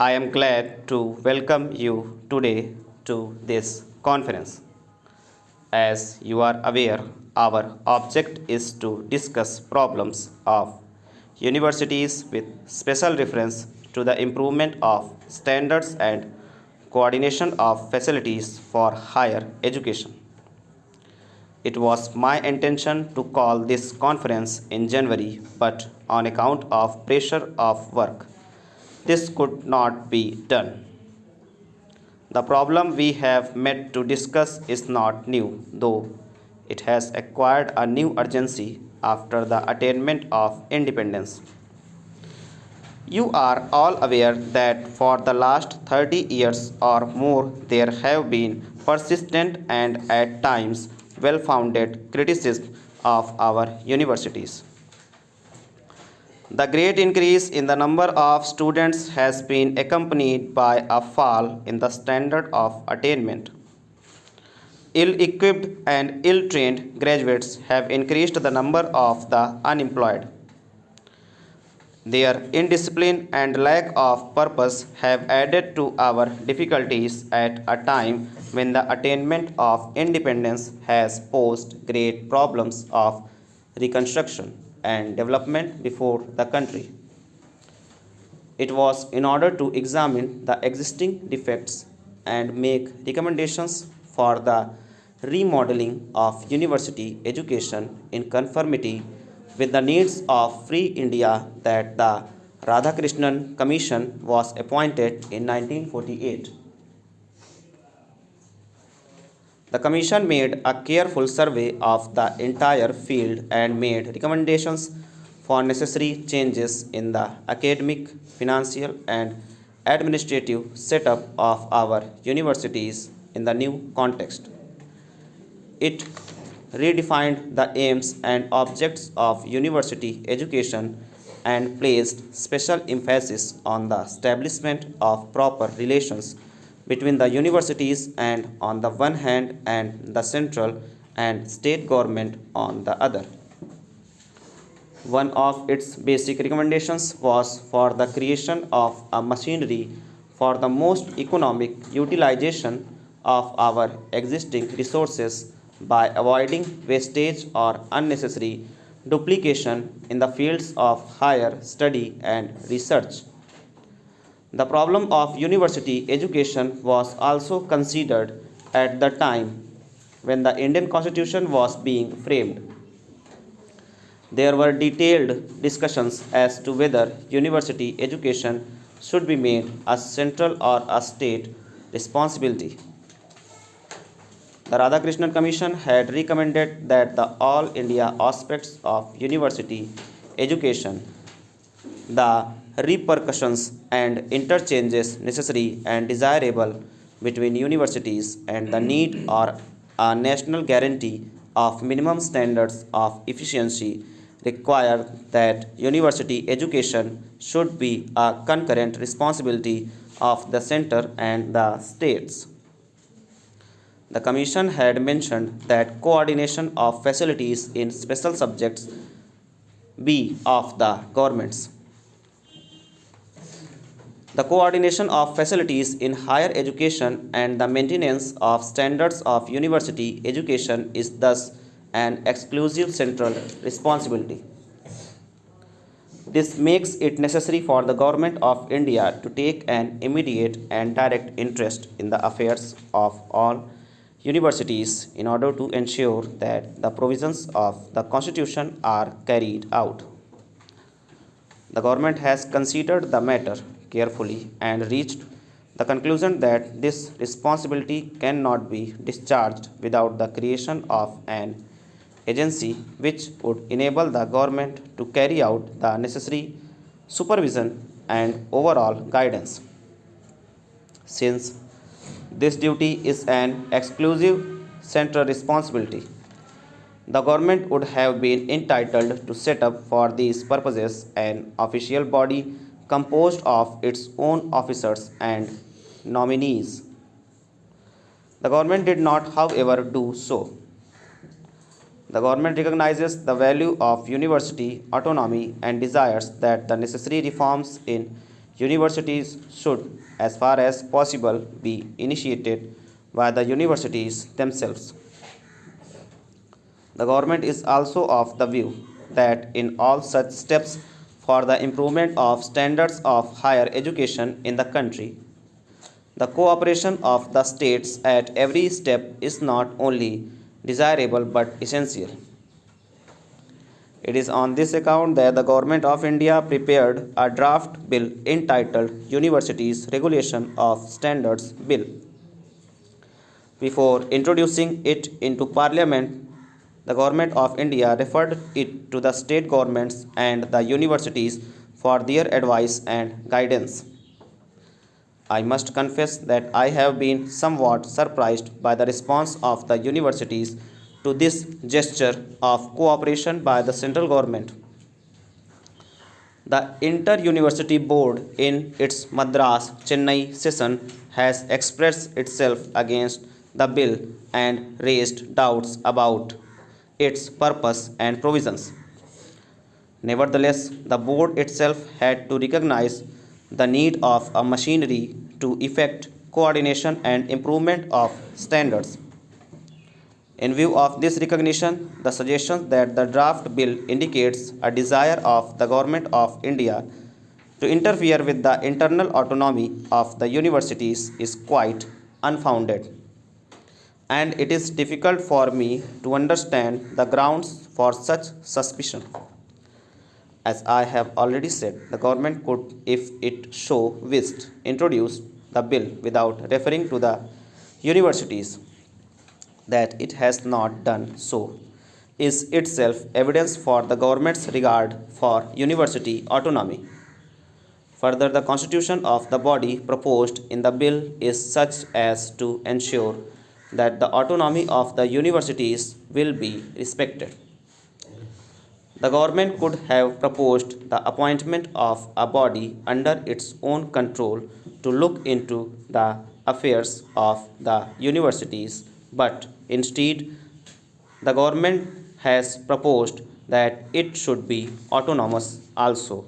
I am glad to welcome you today to this conference. As you are aware, our object is to discuss problems of universities with special reference to the improvement of standards and coordination of facilities for higher education. It was my intention to call this conference in January, but on account of pressure of work, this could not be done. The problem we have met to discuss is not new, though it has acquired a new urgency after the attainment of independence. You are all aware that for the last 30 years or more, there have been persistent and at times well founded criticism of our universities. The great increase in the number of students has been accompanied by a fall in the standard of attainment. Ill equipped and ill trained graduates have increased the number of the unemployed. Their indiscipline and lack of purpose have added to our difficulties at a time when the attainment of independence has posed great problems of reconstruction and development before the country. It was in order to examine the existing defects and make recommendations for the remodeling of university education in conformity with the needs of free India that the Radhakrishnan Commission was appointed in 1948. The Commission made a careful survey of the entire field and made recommendations for necessary changes in the academic, financial, and administrative setup of our universities in the new context. It redefined the aims and objects of university education and placed special emphasis on the establishment of proper relations between the universities and on the one hand and the central and state government on the other. One of its basic recommendations was for the creation of a machinery for the most economic utilization of our existing resources by avoiding wastage or unnecessary duplication in the fields of higher study and research. The problem of university education was also considered at the time when the Indian Constitution was being framed. There were detailed discussions as to whether university education should be made a central or a state responsibility. The Radhakrishnan Commission had recommended that the all India aspects of university education, the repercussions and interchanges necessary and desirable between universities, and the need or a national guarantee of minimum standards of efficiency require that university education should be a concurrent responsibility of the center and the states. The Commission had mentioned that coordination of facilities in special subjects be of the governments. The coordination of facilities in higher education and the maintenance of standards of university education is thus an exclusive central responsibility. This makes it necessary for the Government of India to take an immediate and direct interest in the affairs of all universities in order to ensure that the provisions of the Constitution are carried out. The government has considered the matter carefully and reached the conclusion that this responsibility cannot be discharged without the creation of an agency which would enable the government to carry out the necessary supervision and overall guidance. Since this duty is an exclusive central responsibility, the government would have been entitled to set up for these purposes an official body composed of its own officers and nominees. The government did not, however, do so. The government recognizes the value of university autonomy and desires that the necessary reforms in Universities should, as far as possible, be initiated by the universities themselves. The government is also of the view that in all such steps for the improvement of standards of higher education in the country, the cooperation of the states at every step is not only desirable but essential. It is on this account that the Government of India prepared a draft bill entitled Universities Regulation of Standards Bill. Before introducing it into Parliament, the Government of India referred it to the state governments and the universities for their advice and guidance. I must confess that I have been somewhat surprised by the response of the universities to this gesture of cooperation by the central government. The Inter-University Board in its Madras Chennai session has expressed itself against the bill and raised doubts about its purpose and provisions. Nevertheless, the board itself had to recognize the need of a machinery to effect coordination and improvement of standards. In view of this recognition, the suggestion that the draft bill indicates a desire of the Government of India to interfere with the internal autonomy of the universities is quite unfounded, and it is difficult for me to understand the grounds for such suspicion. As I have already said, the government could, if it so wished, introduce the bill without referring to the universities. That it has not done so is itself evidence for the government's regard for university autonomy. Further, the constitution of the body proposed in the bill is such as to ensure that the autonomy of the universities will be respected. The government could have proposed the appointment of a body under its own control to look into the affairs of the universities, but instead, the government has proposed that it should be autonomous also.